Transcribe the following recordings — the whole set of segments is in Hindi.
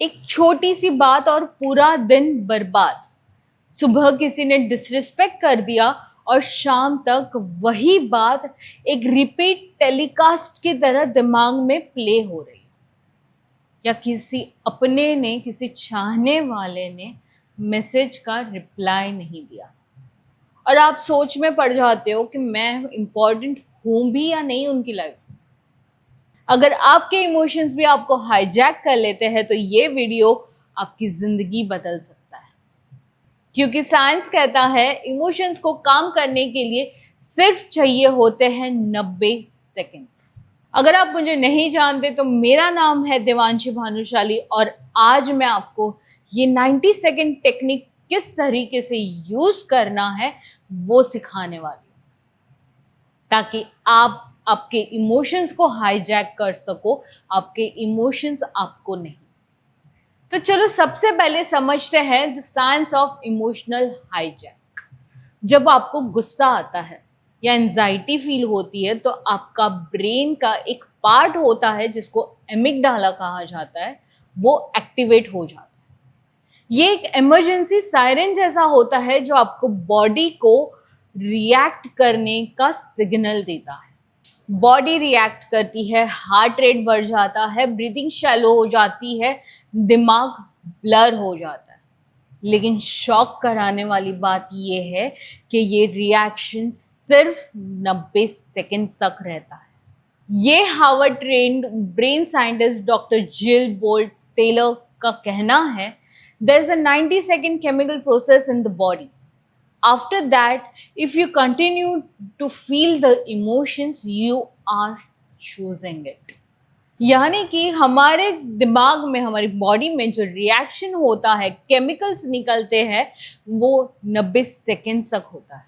एक छोटी सी बात और पूरा दिन बर्बाद। सुबह किसी ने डिसरिस्पेक्ट कर दिया और शाम तक वही बात एक रिपीट टेलीकास्ट की तरह दिमाग में प्ले हो रही है। या किसी अपने ने, किसी चाहने वाले ने मैसेज का रिप्लाई नहीं दिया और आप सोच में पड़ जाते हो कि मैं इम्पोर्टेंट हूं भी या नहीं उनकी लाइफ में। अगर आपके इमोशंस भी आपको हाईजैक कर लेते हैं तो ये वीडियो आपकी जिंदगी बदल सकता है, क्योंकि साइंस कहता है इमोशंस को काम करने के लिए सिर्फ चाहिए होते हैं 90 सेकेंड्स। अगर आप मुझे नहीं जानते तो मेरा नाम है देवांशी भानुशाली और आज मैं आपको ये 90 सेकेंड टेक्निक किस तरीके से यूज करना है वो सिखाने वाली हूँ, ताकि आप आपके इमोशंस को हाईजैक कर सको, आपके इमोशंस आपको नहीं। तो चलो सबसे पहले समझते हैं the science of emotional hijack. जब आपको गुस्सा आता है या एंजाइटी फील होती है तो आपका ब्रेन का एक पार्ट होता है जिसको एमिगडाला कहा जाता है, वो एक्टिवेट हो जाता है। ये एक इमरजेंसी सायरन जैसा होता है जो आपको बॉडी को रिएक्ट करने का सिग्नल देता है। बॉडी रिएक्ट करती है, हार्ट रेट बढ़ जाता है, ब्रीदिंग शैलो हो जाती है, दिमाग ब्लर हो जाता है। लेकिन शॉक कराने वाली बात यह है कि ये रिएक्शन सिर्फ 90 सेकेंड्स तक रहता है। ये Harvard trained brain scientist doctor Jill Bolte Taylor का कहना है, there is a 90 second chemical process in the body. After that, if you continue to feel the emotions, you are choosing it. यानी कि हमारे दिमाग में, हमारी बॉडी में जो रिएक्शन होता है, केमिकल्स निकलते हैं, वो 90 सेकेंड्स तक होता है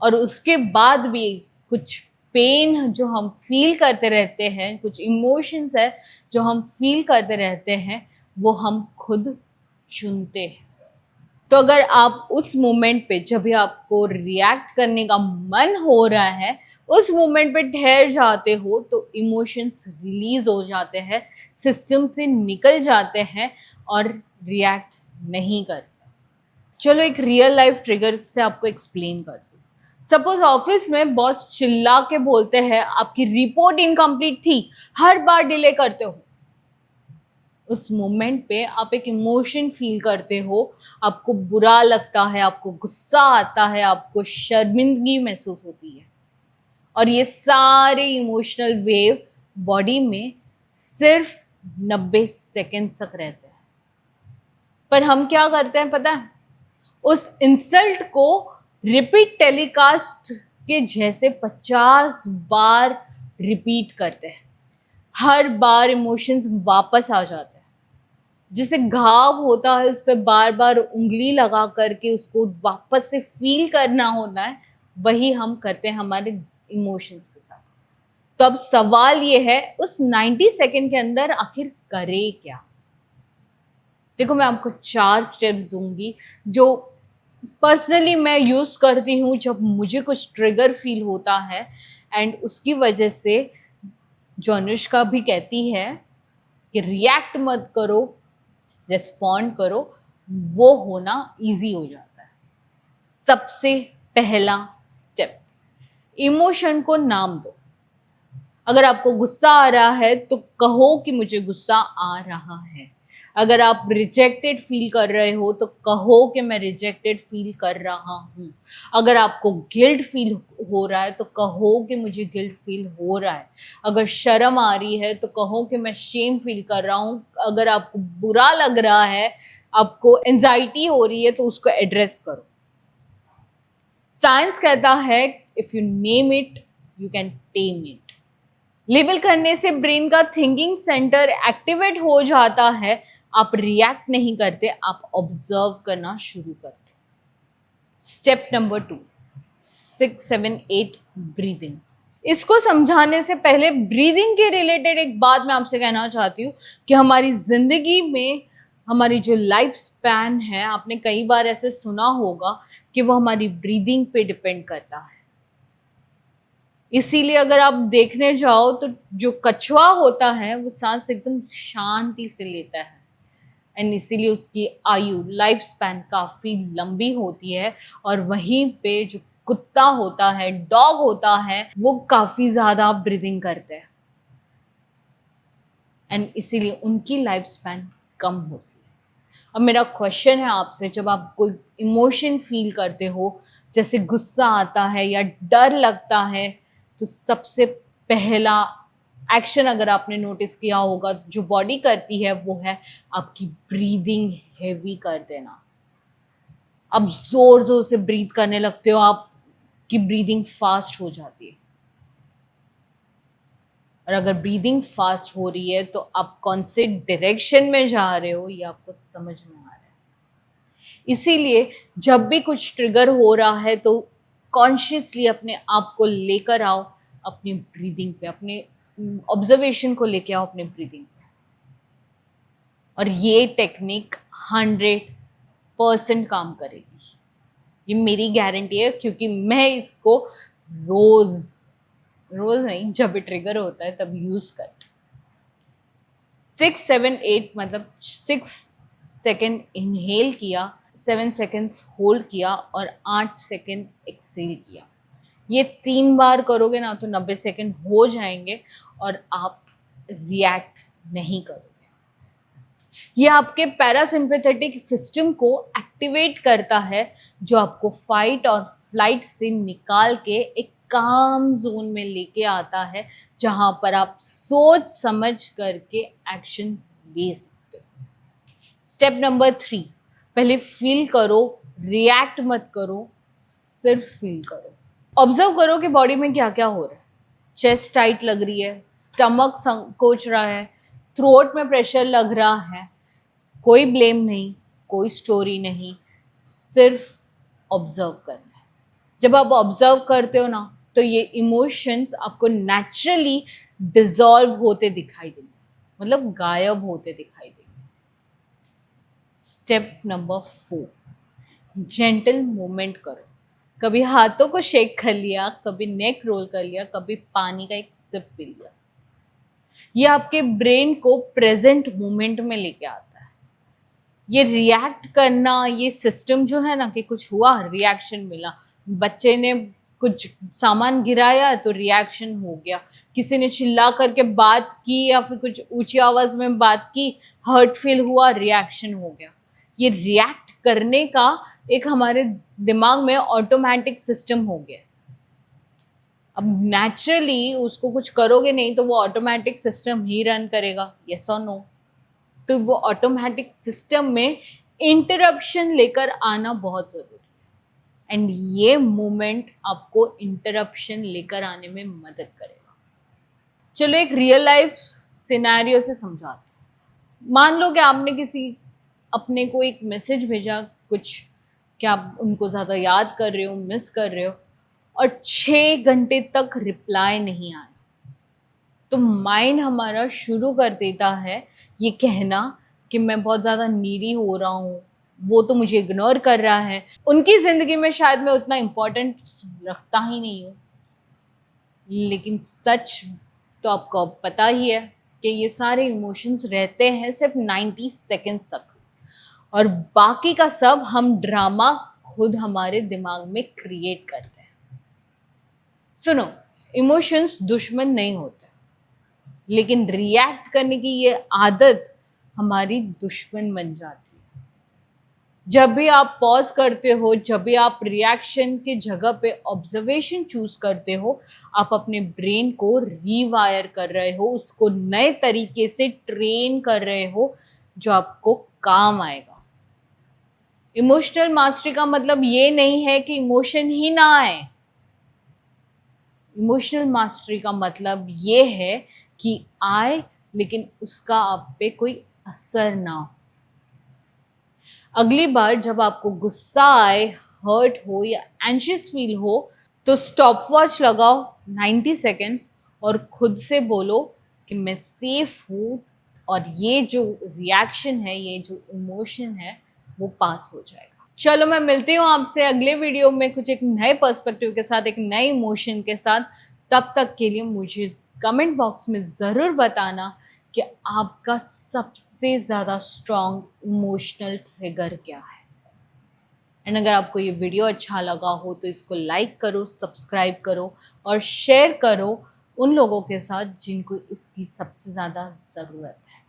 और उसके बाद भी कुछ पेन जो हम फील करते रहते हैं, कुछ इमोशंस है जो हम फील करते रहते हैं, वो हम खुद चुनते हैं। तो अगर आप उस मोमेंट पे, जब भी आपको रिएक्ट करने का मन हो रहा है, उस मोमेंट पे ठहर जाते हो तो इमोशंस रिलीज हो जाते हैं, सिस्टम से निकल जाते हैं और रिएक्ट नहीं करते। चलो एक रियल लाइफ ट्रिगर से आपको एक्सप्लेन करती हूँ। सपोज ऑफिस में बॉस चिल्ला के बोलते हैं आपकी रिपोर्ट इनकम्प्लीट थी, हर बार डिले करते हो। उस मोमेंट पे आप एक इमोशन फील करते हो, आपको बुरा लगता है, आपको गुस्सा आता है, आपको शर्मिंदगी महसूस होती है और ये सारे इमोशनल वेव बॉडी में सिर्फ 90 सेकेंड तक रहते हैं। पर हम क्या करते हैं पता है? उस इंसल्ट को रिपीट टेलीकास्ट के जैसे 50 बार रिपीट करते हैं। हर बार इमोशंस वापस आ जाते हैं। जिसे घाव होता है उस पर बार बार उंगली लगा करके उसको वापस से फील करना होता है, वही हम करते हैं हमारे इमोशंस के साथ। तो अब सवाल ये है, उस 90 सेकेंड के अंदर आखिर करे क्या? देखो मैं आपको 4 स्टेप्स दूंगी जो पर्सनली मैं यूज करती हूँ जब मुझे कुछ ट्रिगर फील होता है, एंड उसकी वजह से जो अनुष्का भी कहती है कि रिएक्ट मत करो, रिस्पॉन्ड करो, वो होना इजी हो जाता है। सबसे पहला स्टेप, इमोशन को नाम दो। अगर आपको गुस्सा आ रहा है तो कहो कि मुझे गुस्सा आ रहा है। अगर आप रिजेक्टेड फील कर रहे हो तो कहो कि मैं रिजेक्टेड फील कर रहा हूँ। अगर आपको गिल्ट फील हो रहा है तो कहो कि मुझे गिल्ट फील हो रहा है। अगर शर्म आ रही है तो कहो कि मैं शेम फील कर रहा हूँ। अगर आपको बुरा लग रहा है, आपको एंजाइटी हो रही है, तो उसको एड्रेस करो। साइंस कहता है if you name it you can time it. Label करने से ब्रेन का थिंकिंग सेंटर एक्टिवेट हो जाता है। आप रिएक्ट नहीं करते, आप ऑब्जर्व करना शुरू करते। Step number 2, 6, 7, 8 breathing. इसको समझाने से पहले ब्रीदिंग के रिलेटेड एक बात मैं आपसे कहना चाहती हूँ कि हमारी जिंदगी में हमारी जो लाइफ स्पैन है, आपने कई बार ऐसे सुना होगा कि वो हमारी ब्रीदिंग पे डिपेंड करता है। इसीलिए अगर आप देखने जाओ तो जो कछुआ होता है वो सांस एकदम शांति से लेता है, एंड इसीलिए उसकी आयु, लाइफ स्पैन काफ़ी लंबी होती है। और वहीं पे जो कुत्ता होता है, डॉग होता है, वो काफ़ी ज़्यादा ब्रीदिंग करते हैं एंड इसीलिए उनकी लाइफ स्पैन कम होती है। अब मेरा क्वेश्चन है आपसे, जब आप कोई इमोशन फील करते हो, जैसे गुस्सा आता है या डर लगता है, तो सबसे पहला एक्शन अगर आपने नोटिस किया होगा जो बॉडी करती है वो है आपकी ब्रीदिंग हेवी कर देना। आप जोर जोर से ब्रीथ करने लगते हो, आपकी ब्रीदिंग फास्ट हो जाती है। और अगर ब्रीदिंग फास्ट हो रही है तो आप कौन से डायरेक्शन में जा रहे हो ये आपको समझ में आ रहा है। इसीलिए जब भी कुछ ट्रिगर हो रहा है तो कॉन्शियसली अपने आप को लेकर आओ अपनी ब्रीदिंग पे, अपने ऑब्जर्वेशन को लेके आओ अपने ब्रीदिंग पे। और ये टेक्निक 100% काम करेगी, ये मेरी गारंटी है, क्योंकि मैं इसको रोज रोज नहीं, जब भी ट्रिगर होता है तब यूज करती। 6, 7, 8 मतलब 6 सेकेंड इनहेल किया, 7 सेकेंड्स होल्ड किया और 8 सेकेंड एक्सेल किया। ये 3 बार करोगे ना तो 90 सेकेंड हो जाएंगे और आप रिएक्ट नहीं करोगे। ये आपके पैरासिम्पैथेटिक सिस्टम को एक्टिवेट करता है, जो आपको फाइट और फ्लाइट से निकाल के एक काम जोन में लेके आता है, जहां पर आप सोच समझ करके एक्शन ले सकते हो। स्टेप नंबर 3, पहले फील करो, रिएक्ट मत करो, सिर्फ फील करो। ऑब्जर्व करो कि बॉडी में क्या क्या हो रहा है। चेस्ट टाइट लग रही है, स्टमक संकोच रहा है, थ्रोट में प्रेशर लग रहा है। कोई ब्लेम नहीं, कोई स्टोरी नहीं, सिर्फ ऑब्जर्व करना है। जब आप ऑब्जर्व करते हो ना तो ये इमोशंस आपको नेचुरली डिसॉल्व होते दिखाई देंगे, मतलब गायब होते दिखाई देंगे। स्टेप नंबर 4, जेंटल मूवमेंट करो। कभी हाथों को शेक कर लिया, कभी नेक रोल कर लिया, कभी पानी का एक सिप पी लिया। ये आपके ब्रेन को प्रेजेंट मोमेंट में लेके आता है। ये रिएक्ट करना, ये सिस्टम जो है ना कि कुछ हुआ, रिएक्शन मिला, बच्चे ने कुछ सामान गिराया तो रिएक्शन हो गया, किसी ने चिल्ला करके बात की या फिर कुछ ऊंची आवाज में बात की, हर्ट फील हुआ, रिएक्शन हो गया। ये रिएक्ट करने का एक हमारे दिमाग में ऑटोमेटिक सिस्टम हो गया। अब नेचुरली उसको कुछ करोगे नहीं तो वो ऑटोमेटिक सिस्टम ही रन करेगा, यस और नो। तो वो ऑटोमेटिक सिस्टम में इंटरप्शन लेकर आना बहुत जरूरी है एंड ये मूवमेंट आपको इंटरप्शन लेकर आने में मदद करेगा। चलो एक रियल लाइफ सिनेरियो से समझाते हैं। मान लो कि आपने किसी अपने को एक मैसेज भेजा, कुछ क्या आप उनको ज़्यादा याद कर रहे हो, मिस कर रहे हो, और 6 घंटे तक रिप्लाई नहीं आया, तो माइंड हमारा शुरू कर देता है ये कहना कि मैं बहुत ज़्यादा नीडी हो रहा हूँ, वो तो मुझे इग्नोर कर रहा है, उनकी ज़िंदगी में शायद मैं उतना इम्पोर्टेंस रखता ही नहीं हूँ। लेकिन सच तो आपको अब पता ही है कि ये सारे इमोशंस रहते हैं सिर्फ 90 सेकेंड्स तक, और बाकी का सब हम ड्रामा खुद हमारे दिमाग में क्रिएट करते हैं। सुनो, इमोशंस दुश्मन नहीं होते, लेकिन रिएक्ट करने की ये आदत हमारी दुश्मन बन जाती है। जब भी आप पॉज करते हो, जब भी आप रिएक्शन की जगह पे ऑब्जर्वेशन चूज करते हो, आप अपने ब्रेन को रीवायर कर रहे हो, उसको नए तरीके से ट्रेन कर रहे हो जो आपको काम आएगा। इमोशनल मास्टरी का मतलब ये नहीं है कि इमोशन ही ना आए। इमोशनल मास्टरी का मतलब ये है कि आए लेकिन उसका आप पे कोई असर ना हो। अगली बार जब आपको गुस्सा आए, हर्ट हो या एंशियस फील हो, तो स्टॉप वॉच लगाओ 90 सेकेंड्स और खुद से बोलो कि मैं सेफ हूँ और ये जो रिएक्शन है, ये जो इमोशन है, वो पास हो जाएगा। चलो मैं मिलती हूँ आपसे अगले वीडियो में कुछ एक नए पर्सपेक्टिव के साथ, एक नए इमोशन के साथ। तब तक के लिए मुझे कमेंट बॉक्स में ज़रूर बताना कि आपका सबसे ज़्यादा स्ट्रॉन्ग इमोशनल ट्रिगर क्या है। एंड अगर आपको ये वीडियो अच्छा लगा हो तो इसको लाइक करो, सब्सक्राइब करो और शेयर करो उन लोगों के साथ जिनको इसकी सबसे ज़्यादा ज़रूरत है।